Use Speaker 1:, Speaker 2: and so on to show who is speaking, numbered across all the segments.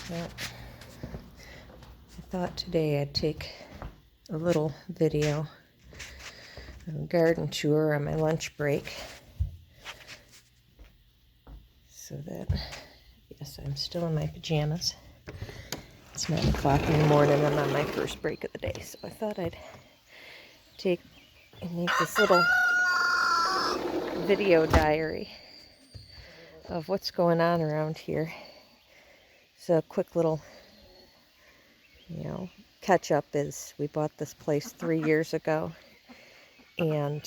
Speaker 1: Well, I thought today I'd take a little video of a garden tour on my lunch break. So that, yes, I'm still in my pajamas. It's 9 o'clock in the morning. I'm on my first break of the day. So I thought I'd take and make this little video diary of what's going on around here. So a quick little, catch up is we bought this place 3 years ago, and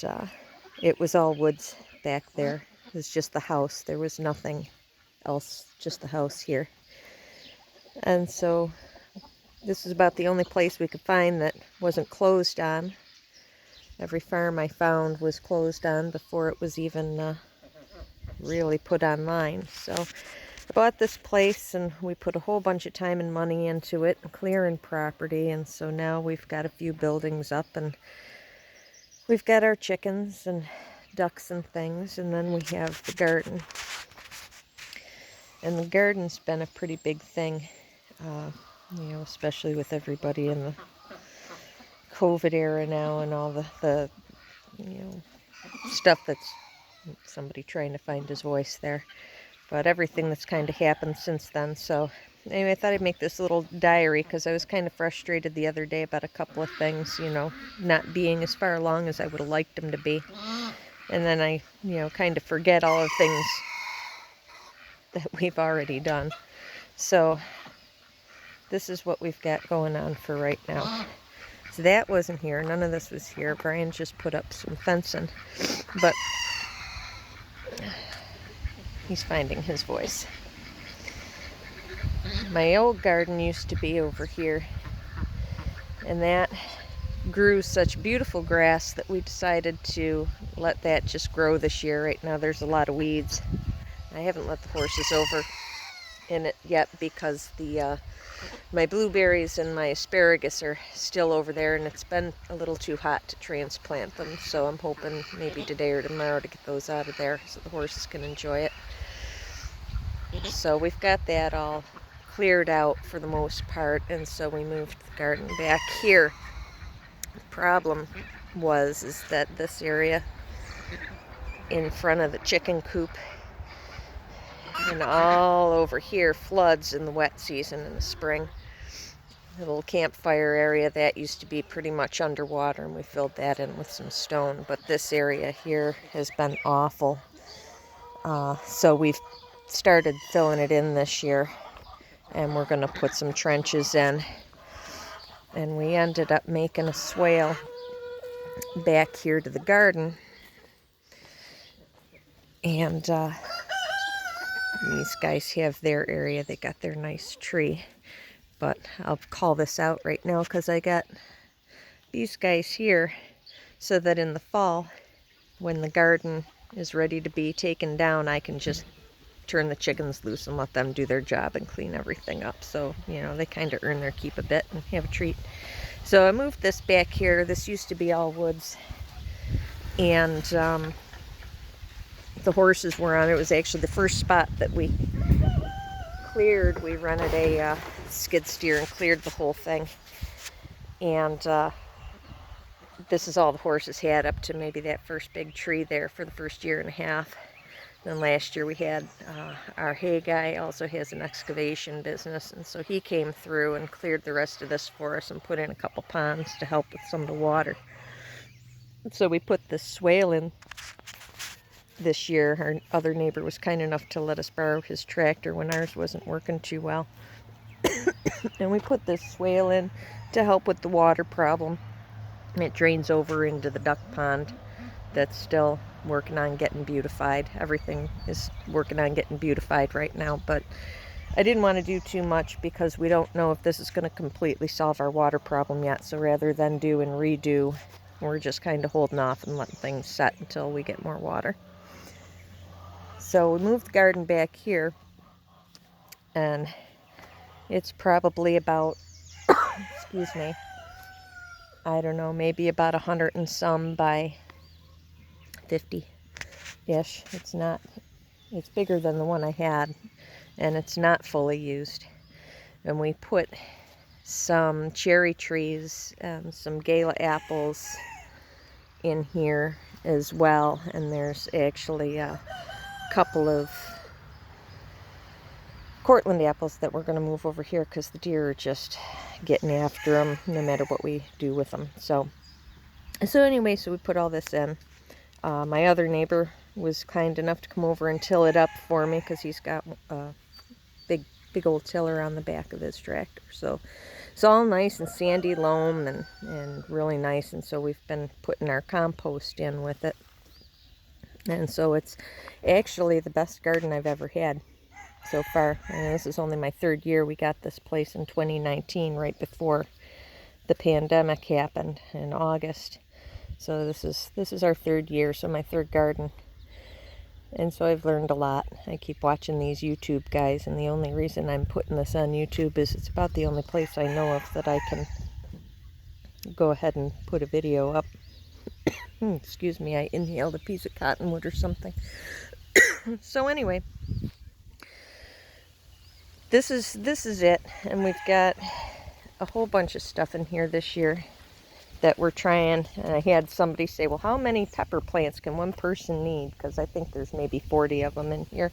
Speaker 1: it was all woods back there. It was just the house. There was nothing else, just the house here. And so this is about the only place we could find that wasn't closed on. Every farm I found was closed on before it was even really put online. So I bought this place and we put a whole bunch of time and money into it, clearing property, and so now we've got a few buildings up and we've got our chickens and ducks and things, and then we have the garden. And the garden's been a pretty big thing, especially with everybody in the COVID era now and all the stuff that's somebody trying to find his voice there. But everything that's kind of happened since then. So anyway, I thought I'd make this little diary because I was kind of frustrated the other day about a couple of things, not being as far along as I would have liked them to be. And then I, kind of forget all the things that we've already done. So this is what we've got going on for right now. So that wasn't here. None of this was here. Brian just put up some fencing. But he's finding his voice. My old garden used to be over here, and that grew such beautiful grass that we decided to let that just grow this year. Right now there's a lot of weeds. I haven't let the horses over in it yet because my blueberries and my asparagus are still over there, and it's been a little too hot to transplant them, so I'm hoping maybe today or tomorrow to get those out of there so the horses can enjoy it. So we've got that all cleared out for the most part, and so we moved the garden back here. The problem is that this area in front of the chicken coop and all over here floods in the wet season in the spring. The little campfire area, that used to be pretty much underwater, and we filled that in with some stone, but this area here has been awful. So we've started filling it in this year, and we're going to put some trenches in, and we ended up making a swale back here to the garden, and these guys have their area. They got their nice tree, but I'll call this out right now because I got these guys here so that in the fall, when the garden is ready to be taken down, I can just turn the chickens loose and let them do their job and clean everything up. So, they kind of earn their keep a bit and have a treat. So I moved this back here. This used to be all woods, and the horses were on it. It was actually the first spot that we cleared. We rented a skid steer and cleared the whole thing, and this is all the horses had up to maybe that first big tree there for the first year and a half. Then last year we had our hay guy also has an excavation business, and so he came through and cleared the rest of this for us and put in a couple ponds to help with some of the water. So we put this swale in this year. Our other neighbor was kind enough to let us borrow his tractor when ours wasn't working too well. And we put this swale in to help with the water problem. It drains over into the duck pond that's still working on getting beautified. Everything is working on getting beautified right now, but I didn't want to do too much because we don't know if this is going to completely solve our water problem yet. So rather than do and redo, we're just kind of holding off and letting things set until we get more water. So we moved the garden back here, and it's probably about, excuse me, I don't know, maybe about 100 and some by 50-ish. It's bigger than the one I had, and it's not fully used. And we put some cherry trees and some gala apples in here as well. And there's actually a couple of Cortland apples that we're going to move over here because the deer are just getting after them no matter what we do with them. So anyway, so we put all this in. My other neighbor was kind enough to come over and till it up for me because he's got a big old tiller on the back of his tractor. So it's all nice and sandy loam and really nice. And so we've been putting our compost in with it. And so it's actually the best garden I've ever had so far. And this is only my 3rd year. We got this place in 2019, right before the pandemic happened in August. So this is our 3rd year, so my 3rd garden. And so I've learned a lot. I keep watching these YouTube guys, and the only reason I'm putting this on YouTube is it's about the only place I know of that I can go ahead and put a video up. Excuse me, I inhaled a piece of cottonwood or something. So anyway, this is it, and we've got a whole bunch of stuff in here this year that we're trying. And I had somebody say, well, how many pepper plants can one person need? Because I think there's maybe 40 of them in here.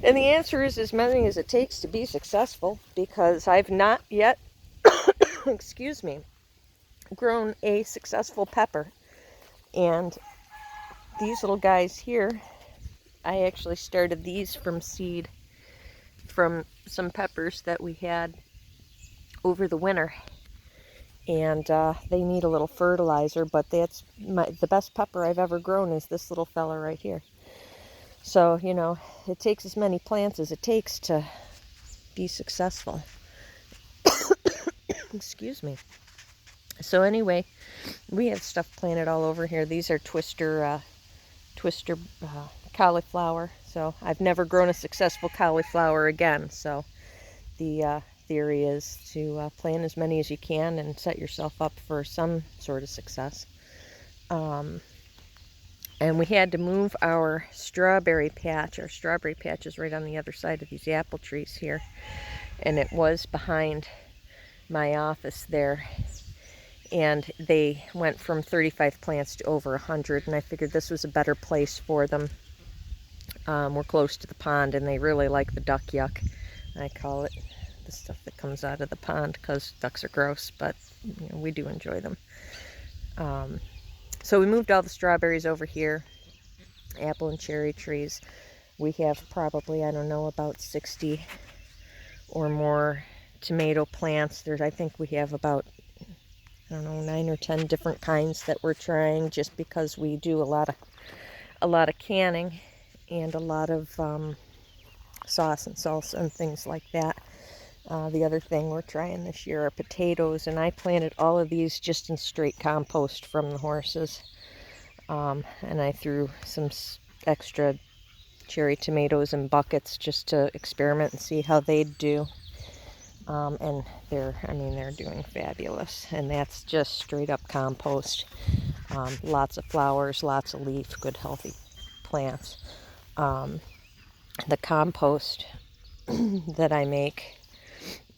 Speaker 1: And the answer is as many as it takes to be successful, because I've not yet, excuse me, grown a successful pepper. And these little guys here, I actually started these from seed from some peppers that we had over the winter. And they need a little fertilizer, but that's the best pepper I've ever grown is this little fella right here. So, you know, it takes as many plants as it takes to be successful. Excuse me. So anyway, we have stuff planted all over here. These are twister cauliflower. So I've never grown a successful cauliflower again. So the theory is to plant as many as you can and set yourself up for some sort of success. And we had to move our strawberry patch. Our strawberry patch is right on the other side of these apple trees here. And it was behind my office there. And they went from 35 plants to over 100. And I figured this was a better place for them. We're close to the pond, and they really like the duck yuck. I call it the stuff that comes out of the pond, because ducks are gross, but you know, we do enjoy them. So we moved all the strawberries over here, apple and cherry trees. We have probably, I don't know, about 60 or more tomato plants. I think we have about, I don't know, 9 or 10 different kinds that we're trying, just because we do a lot of canning and a lot of sauce and salsa and things like that. The other thing we're trying this year are potatoes, and I planted all of these just in straight compost from the horses. And I threw some extra cherry tomatoes in buckets just to experiment and see how they'd do. And they're doing fabulous. And that's just straight up compost. Lots of flowers, lots of leaf, good healthy plants. The compost that I make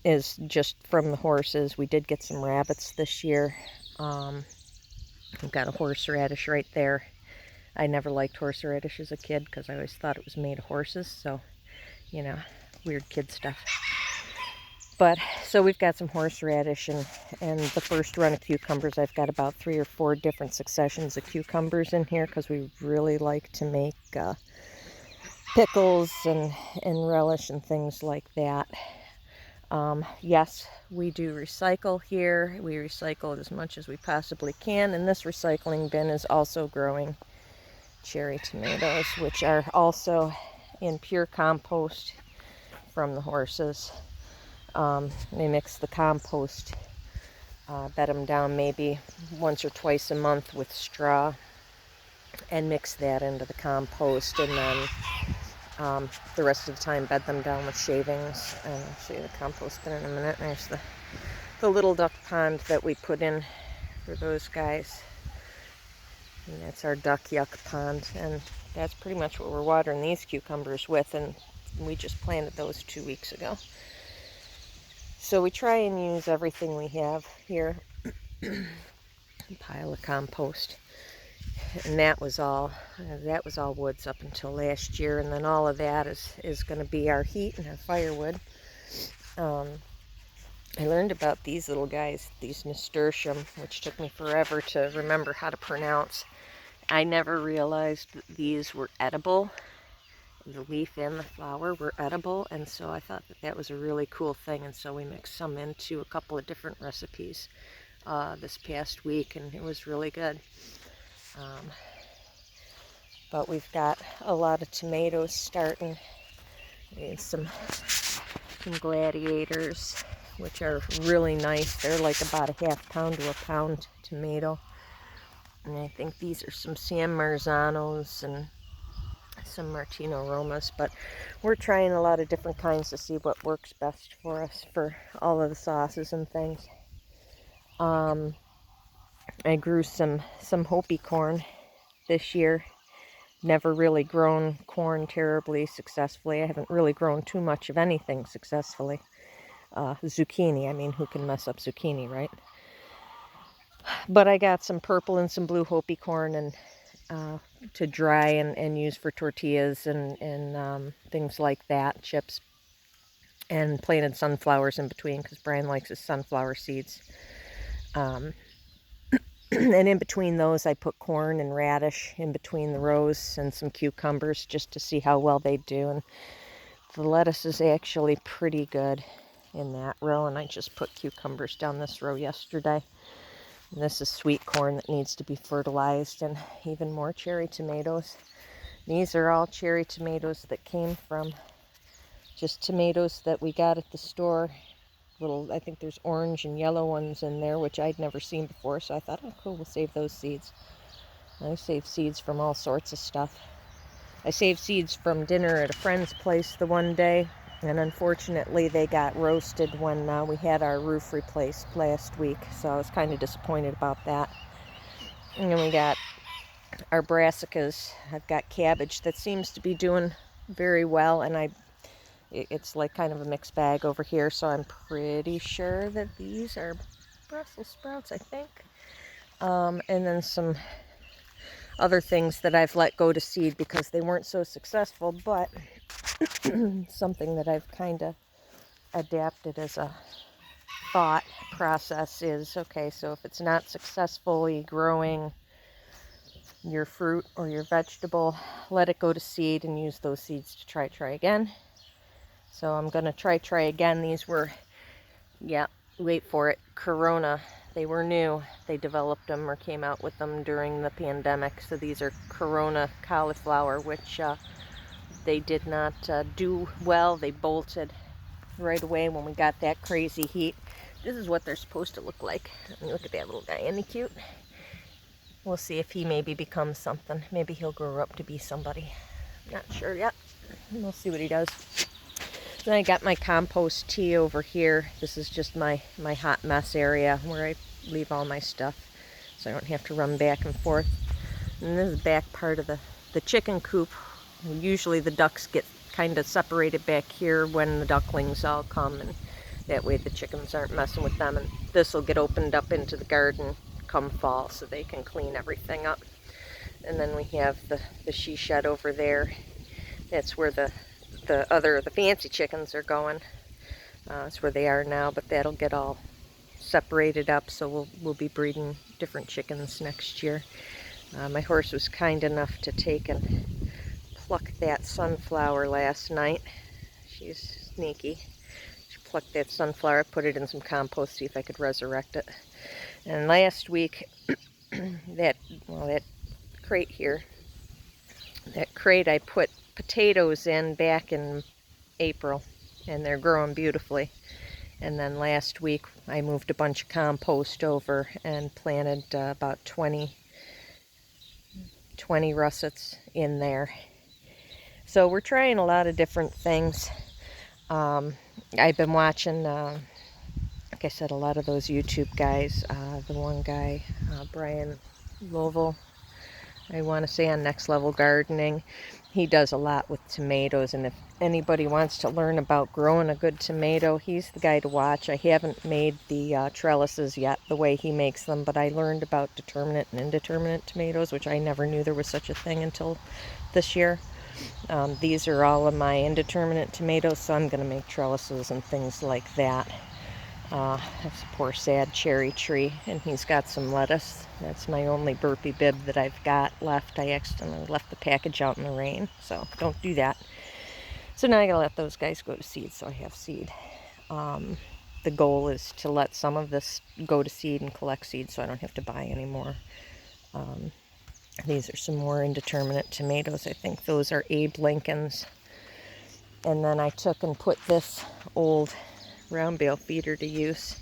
Speaker 1: is just from the horses. We did get some rabbits this year. I've got a horseradish right there. I never liked horseradish as a kid because I always thought it was made of horses. So, you know, weird kid stuff. But, so we've got some horseradish and the first run of cucumbers. I've got about 3 or 4 different successions of cucumbers in here because we really like to make pickles and relish and things like that. Yes, we do recycle here. We recycle as much as we possibly can, and this recycling bin is also growing cherry tomatoes, which are also in pure compost from the horses. They mix the compost, bed them down maybe once or twice a month with straw, and mix that into the compost, and then the rest of the time bed them down with shavings. And I'll show you the compost bin in a minute. There's the little duck pond that we put in for those guys. And that's our duck yuck pond, and that's pretty much what we're watering these cucumbers with, and we just planted those 2 weeks ago. So we try and use everything we have here. Pile of compost. And that was all woods up until last year, and then all of that is going to be our heat and our firewood. I learned about these little guys, these nasturtium, which took me forever to remember how to pronounce. I never realized that these were edible. The leaf and the flower were edible, and so I thought that that was a really cool thing, and so we mixed some into a couple of different recipes this past week, and it was really good. But we've got a lot of tomatoes starting. And some gladiators, which are really nice. They're like about a ½ pound to a pound tomato. And I think these are some San Marzanos and some Martino Romas. But we're trying a lot of different kinds to see what works best for us for all of the sauces and things. I grew some Hopi corn this year. Never really grown corn terribly successfully. I haven't really grown too much of anything successfully. Zucchini, I mean, who can mess up zucchini, right? But I got some purple and some blue Hopi corn and to dry and use for tortillas and things like that, chips. And planted sunflowers in between because Brian likes his sunflower seeds. And in between those, I put corn and radish in between the rows and some cucumbers just to see how well they do. And the lettuce is actually pretty good in that row. And I just put cucumbers down this row yesterday. And this is sweet corn that needs to be fertilized, and even more cherry tomatoes. These are all cherry tomatoes that came from just tomatoes that we got at the store. I think there's orange and yellow ones in there, which I'd never seen before, so I thought, oh cool, we'll save those seeds. I save seeds from all sorts of stuff. I saved seeds from dinner at a friend's place the one day, and unfortunately they got roasted when we had our roof replaced last week, so I was kind of disappointed about that. And then we got our brassicas. I've got cabbage that seems to be doing very well, and it's like kind of a mixed bag over here, so I'm pretty sure that these are Brussels sprouts, I think. And then some other things that I've let go to seed because they weren't so successful, but something that I've kind of adapted as a thought process is, okay, so if it's not successfully growing your fruit or your vegetable, let it go to seed and use those seeds to try again. So I'm going to try again. These were, yeah, wait for it, Corona. They were new. They developed them or came out with them during the pandemic. So these are Corona cauliflower, which they did not do well. They bolted right away when we got that crazy heat. This is what they're supposed to look like. Look at that little guy. Isn't he cute? We'll see if he maybe becomes something. Maybe he'll grow up to be somebody. Not sure yet. We'll see what he does. Then I got my compost tea over here. This is just my hot mess area where I leave all my stuff so I don't have to run back and forth. And this is the back part of the chicken coop. Usually the ducks get kind of separated back here when the ducklings all come, and that way the chickens aren't messing with them. And this will get opened up into the garden come fall so they can clean everything up. And then we have the she shed over there. That's where the fancy chickens are going. That's where they are now, but that'll get all separated up, so we'll be breeding different chickens next year. My horse was kind enough to take and pluck that sunflower last night. She's sneaky. She plucked that sunflower, put it in some compost, see if I could resurrect it. And last week, that crate here, I put potatoes in back in April, and they're growing beautifully. And then last week I moved a bunch of compost over and planted about 20 russets in there. So we're trying a lot of different things. I've been watching, like I said, a lot of those YouTube guys. The one guy, Brian Lovell, I want to say, on Next Level Gardening. he does a lot with tomatoes, and if anybody wants to learn about growing a good tomato, he's the guy to watch. I haven't made the trellises yet the way he makes them, but I learned about determinate and indeterminate tomatoes, which I never knew there was such a thing until this year. These are all of my indeterminate tomatoes, so I'm going to make trellises and things like that. That's a poor sad cherry tree, and he's got some lettuce. That's my only burpee bib that I've got left. I accidentally left the package out in the rain, so don't do that. So now I gotta let those guys go to seed, so I have seed. The goal is to let some of this go to seed and collect seed so I don't have to buy any more. These are some more indeterminate tomatoes. I think those are Abe Lincolns. And then I took and put this old round bale feeder to use,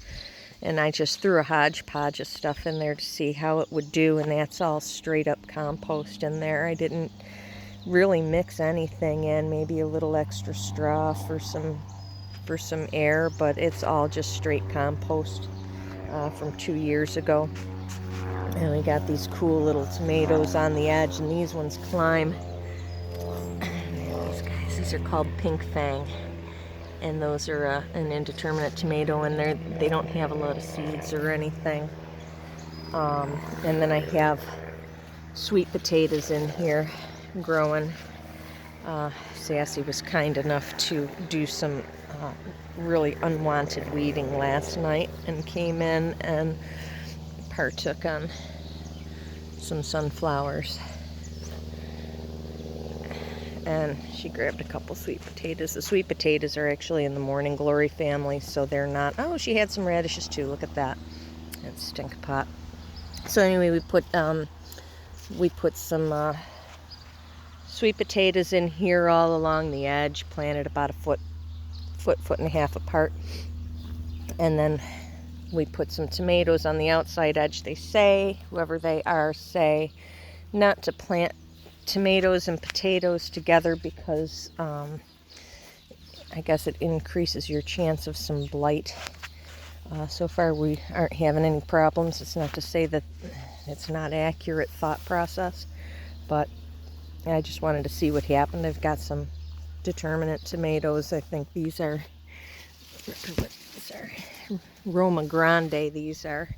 Speaker 1: and I just threw a hodgepodge of stuff in there to see how it would do, and that's all straight up compost in there. I didn't really mix anything in, maybe a little extra straw for some air, but it's all just straight compost from 2 years ago. And we got these cool little tomatoes on the edge, and these ones climb. These are called Pink Fang, and those are an indeterminate tomato, and they don't have a lot of seeds or anything. And then I have sweet potatoes in here growing. Sassy was kind enough to do some really unwanted weeding last night and came in and partook on some sunflowers. And she grabbed a couple sweet potatoes. The sweet potatoes are actually in the Morning Glory family, so they're not... Oh, she had some radishes too. Look at that. That's stink pot. So anyway, we put some sweet potatoes in here all along the edge, planted about a foot and a half apart. And then we put some tomatoes on the outside edge. They say, whoever they are, say not to plant tomatoes and potatoes together because I guess it increases your chance of some blight. So far we aren't having any problems. It's not to say that it's not accurate thought process, but I just wanted to see what happened. I've got some determinate tomatoes. I think these are Roma Grande. These are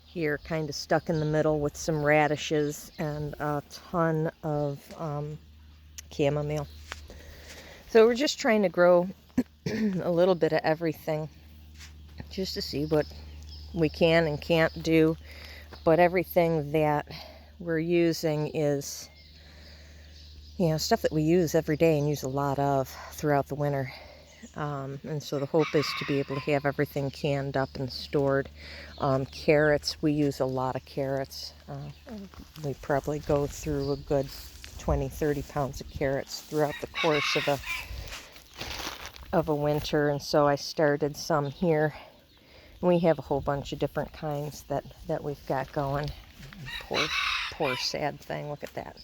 Speaker 1: here kind of stuck in the middle with some radishes and a ton of chamomile. So we're just trying to grow a little bit of everything just to see what we can and can't do. But everything that we're using is, stuff that we use every day and use a lot of throughout the winter. And so the hope is to be able to have everything canned up and stored. Carrots, we use a lot of carrots. We probably go through a good 20-30 pounds of carrots throughout the course of a winter. And so I started some here. We have a whole bunch of different kinds that we've got going. Poor sad thing, look at that.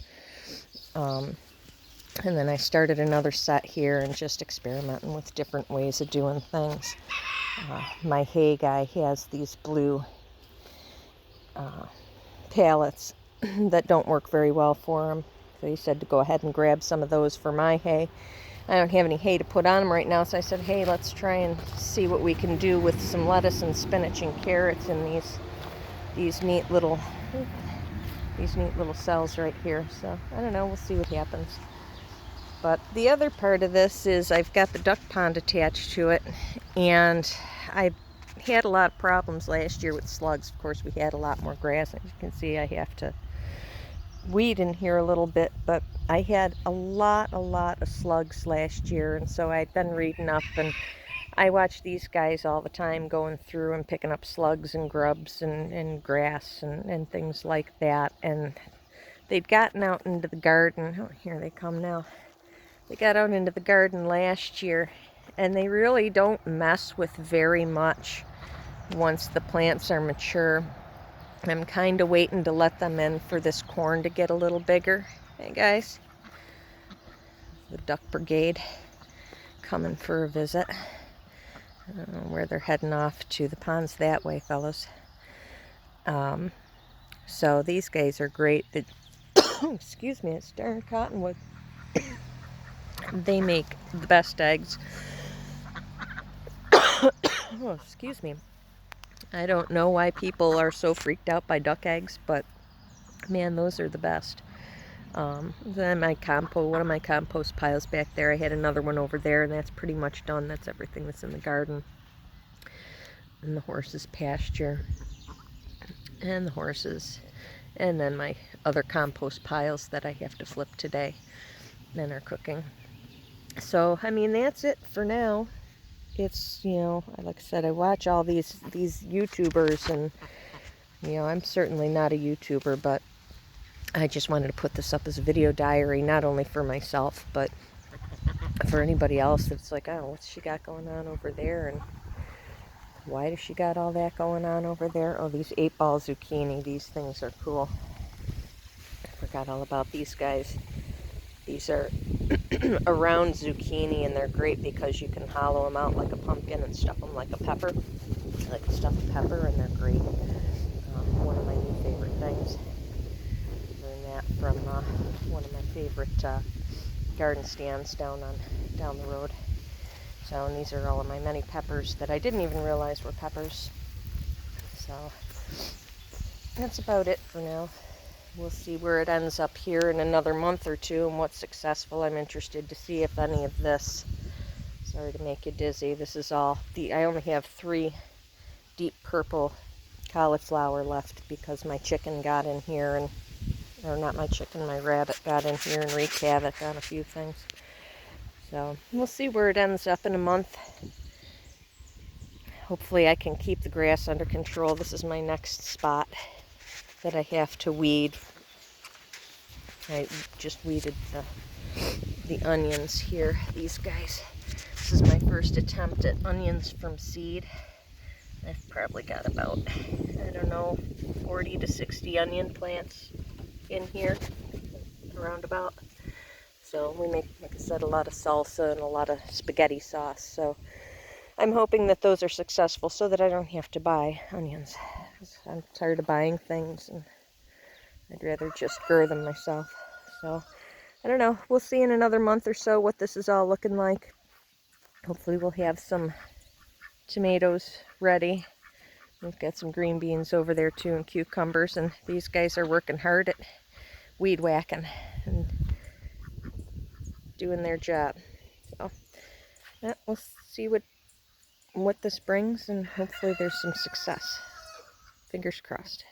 Speaker 1: And then I started another set here and just experimenting with different ways of doing things. My hay guy has these blue pallets that don't work very well for him. So he said to go ahead and grab some of those for my hay. I don't have any hay to put on them right now, so I said, hey, let's try and see what we can do with some lettuce and spinach and carrots in these neat little cells right here. So I don't know, we'll see what happens. But the other part of this is I've got the duck pond attached to it, and I had a lot of problems last year with slugs. Of course, we had a lot more grass. As you can see, I have to weed in here a little bit, but I had a lot of slugs last year, and so I'd been reading up, and I watch these guys all the time going through and picking up slugs and grubs and grass and things like that. And they'd gotten out into the garden. Oh, here they come now. They got out into the garden last year, and they really don't mess with very much once the plants are mature. I'm kind of waiting to let them in for this corn to get a little bigger. Hey guys, the duck brigade coming for a visit. I don't know where they're heading off to. The pond's that way, fellas. So these guys are great. Excuse me, it's darn cottonwood. They make the best eggs. Oh, excuse me. I don't know why people are so freaked out by duck eggs, but man, those are the best. Then my compost, one of my compost piles back there, I had another one over there, and that's pretty much done. That's everything that's in the garden. And the horses' pasture, and the horses, and then my other compost piles that I have to flip today and are cooking. So, I mean, that's it for now. It's, you know, like I said, I watch all these YouTubers, and, you know, I'm certainly not a YouTuber, but I just wanted to put this up as a video diary, not only for myself, but for anybody else that's like, oh, what's she got going on over there, and why does she got all that going on over there? Oh, these 8-ball zucchini, these things are cool. I forgot all about these guys. These are a round zucchini, and they're great because you can hollow them out like a pumpkin and stuff them like a pepper, like a stuffed pepper, and they're great. One of my new favorite things. Learned that from one of my favorite garden stands down the road. So, and these are all of my many peppers that I didn't even realize were peppers. So, that's about it for now. We'll see where it ends up here in another month or two and what's successful. I'm interested to see if any of this, sorry to make you dizzy, this is all, I only have 3 deep purple cauliflower left because my chicken got in here, and, or not my chicken, my rabbit got in here and wreaked havoc on a few things. So we'll see where it ends up in a month. Hopefully I can keep the grass under control. This is my next spot that I have to weed. I just weeded the onions here, these guys. This is my first attempt at onions from seed. I've probably got about, I don't know, 40 to 60 onion plants in here, around about. So we make, like I said, a lot of salsa and a lot of spaghetti sauce. So I'm hoping that those are successful so that I don't have to buy onions. I'm tired of buying things, and I'd rather just grow them myself. So I don't know. We'll see in another month or so what this is all looking like. Hopefully we'll have some tomatoes ready. We've got some green beans over there too, and cucumbers, and these guys are working hard at weed whacking and doing their job. So yeah, we'll see what this brings, and hopefully there's some success. Fingers crossed.